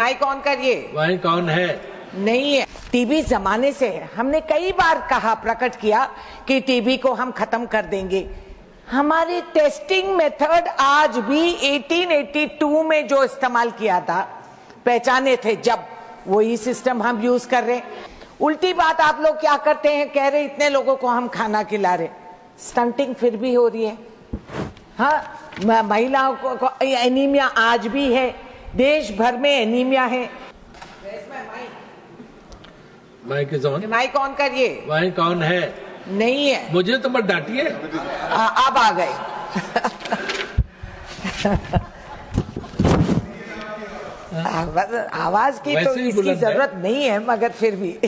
Mic on करिए। वही कौन है? नहीं है, टीबी जमाने से है। हमने कई बार कहा, प्रकट किया कि टीबी को हम खत्म कर देंगे। हमारी टेस्टिंग मेथड आज भी 1882 में जो इस्तेमाल किया था, पहचाने थे जब, वही सिस्टम हम यूज कर रहे हैं। उल्टी बात आप लोग क्या करते हैं, कह रहे इतने लोगों को हम खाना खिला रहे, स्टंटिंग फिर भी हो रही है। हाँ, महिलाओं को एनीमिया आज भी है, देश भर में एनीमिया है। माइक ऑन करिए। वही कौन है? नहीं है, मुझे तो मत डांटिए। अब आ गए। आवाज की तो इसकी जरूरत नहीं है, मगर फिर भी।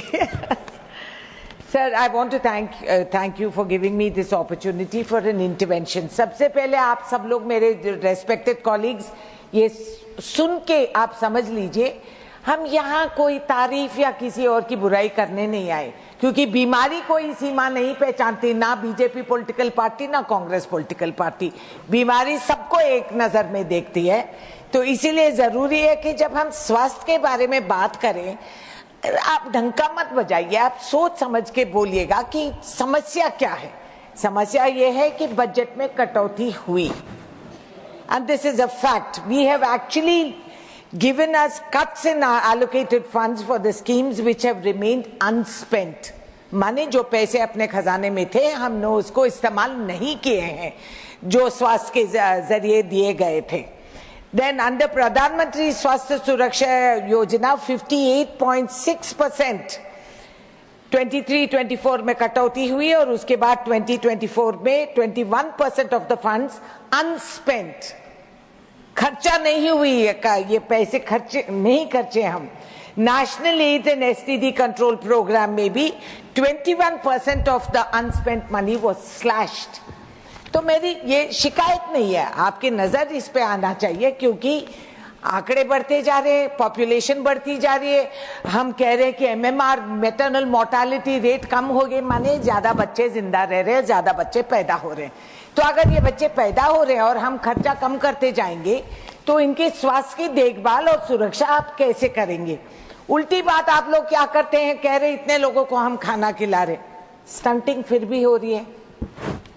Sir, I want to thank you for giving me this opportunity for an intervention. सबसे पहले आप सब लोग, मेरे रेस्पेक्टेड कॉलीग्स, ये सुन के आप समझ लीजिए, हम यहाँ कोई तारीफ या किसी और की बुराई करने नहीं आए, क्योंकि बीमारी कोई सीमा नहीं पहचानती, ना बीजेपी पॉलिटिकल पार्टी ना कांग्रेस पॉलिटिकल पार्टी। बीमारी सबको एक नजर में देखती है। तो इसीलिए जरूरी है कि जब हम स्वास्थ्य के बारे में बात करें, आप ढंका मत बजाइए, आप सोच समझ के बोलिएगा कि समस्या क्या है। समस्या ये है कि बजट में कटौती हुई, and this is a fact. We have actually given us cuts in our allocated funds for the schemes which have remained unspent. माने जो पैसे अपने खजाने में थे, हमने उसको इस्तेमाल नहीं किए हैं, जो स्वास्थ्य के जरिए दिए गए थे। Then under प्रधानमंत्री स्वास्थ्य सुरक्षा योजना 58.6% 23-24 में कटौती हुई, और उसके बाद 2024 में 21% ऑफ द फंड्स अनस्पेंट, खर्चा नहीं हुई है, ये पैसे खर्चे नहीं खर्चे हम। National AIDS and STD control programme में भी 21% of the unspent money was slashed. तो मेरी ये शिकायत नहीं है, आपकी नजर इस पे आना चाहिए, क्योंकि आंकड़े बढ़ते जा रहे हैं, पॉपुलेशन बढ़ती जा रही है। हम कह रहे हैं कि एमएमआर, मैटरनल मोर्टालिटी रेट कम हो गई, माने ज्यादा बच्चे जिंदा रह रहे हैं, ज्यादा बच्चे पैदा हो रहे हैं। तो अगर ये बच्चे पैदा हो रहे हैं और हम खर्चा कम करते जाएंगे, तो इनके स्वास्थ्य की देखभाल और सुरक्षा आप कैसे करेंगे? उल्टी बात आप लोग क्या करते हैं, कह रहे इतने लोगों को हम खाना खिला रहे, स्टंटिंग फिर भी हो रही है।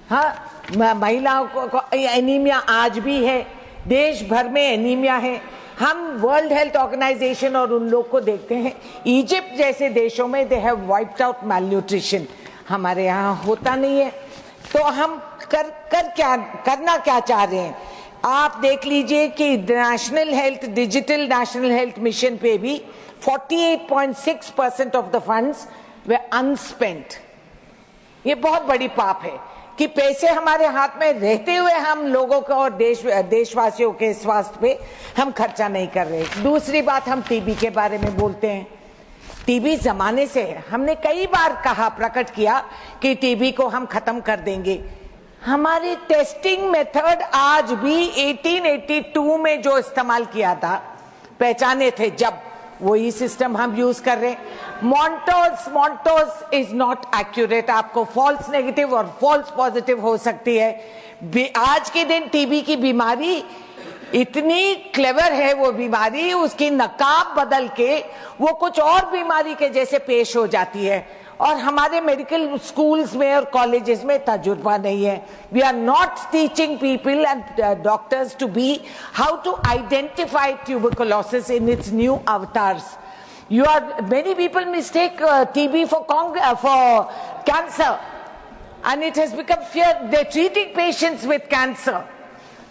हाँ, महिलाओं को एनीमिया आज भी है, देश भर में एनीमिया है। हम वर्ल्ड हेल्थ ऑर्गेनाइजेशन और उन लोग को देखते हैं, इजिप्ट जैसे देशों में they have wiped out malnutrition, हमारे यहाँ होता नहीं है। तो हम करना क्या चाह रहे हैं? आप देख लीजिए कि डिजिटल नेशनल हेल्थ मिशन पे भी 48.6% ऑफ द फंड्स वे अनस्पेंट। ये बहुत बड़ी पाप है कि पैसे हमारे हाथ में रहते हुए हम लोगों को और देशवासियों के स्वास्थ्य पे हम खर्चा नहीं कर रहे। दूसरी बात, हम टीबी के बारे में बोलते हैं। टीबी जमाने से है। हमने कई बार कहा, प्रकट किया कि टीबी को हम खत्म कर देंगे। हमारी टेस्टिंग मेथड आज भी 1882 में जो इस्तेमाल किया था, पहचाने थे जब, वही सिस्टम हम यूज कर रहे हैं। मॉन्टोज इज नॉट एक्यूरेट, आपको फॉल्स नेगेटिव और फॉल्स पॉजिटिव हो सकती है। आज के दिन टीबी की बीमारी इतनी क्लेवर है, वो बीमारी, उसकी नकाब बदल के वो कुछ और बीमारी के जैसे पेश हो जाती है, और हमारे मेडिकल स्कूल्स में और कॉलेजेस में तजुर्बा नहीं है। We are not teaching people and doctors to be how to identify tuberculosis in its new avatars. Many people mistake TB for cancer, and it has become fear. They're treating patients with cancer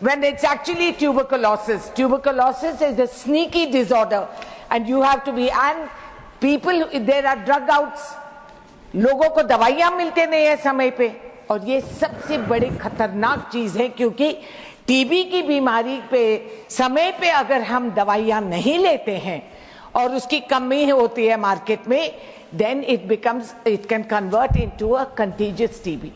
when it's actually tuberculosis. Tuberculosis is a sneaky disorder, and you have to be, and people, there are drug outs. लोगों को दवाइयां मिलते नहीं है समय पे, और ये सबसे बड़ी खतरनाक चीज है, क्योंकि टीबी की बीमारी पे समय पे अगर हम दवाइयां नहीं लेते हैं और उसकी कमी होती है मार्केट में, then it can convert into a contagious TB.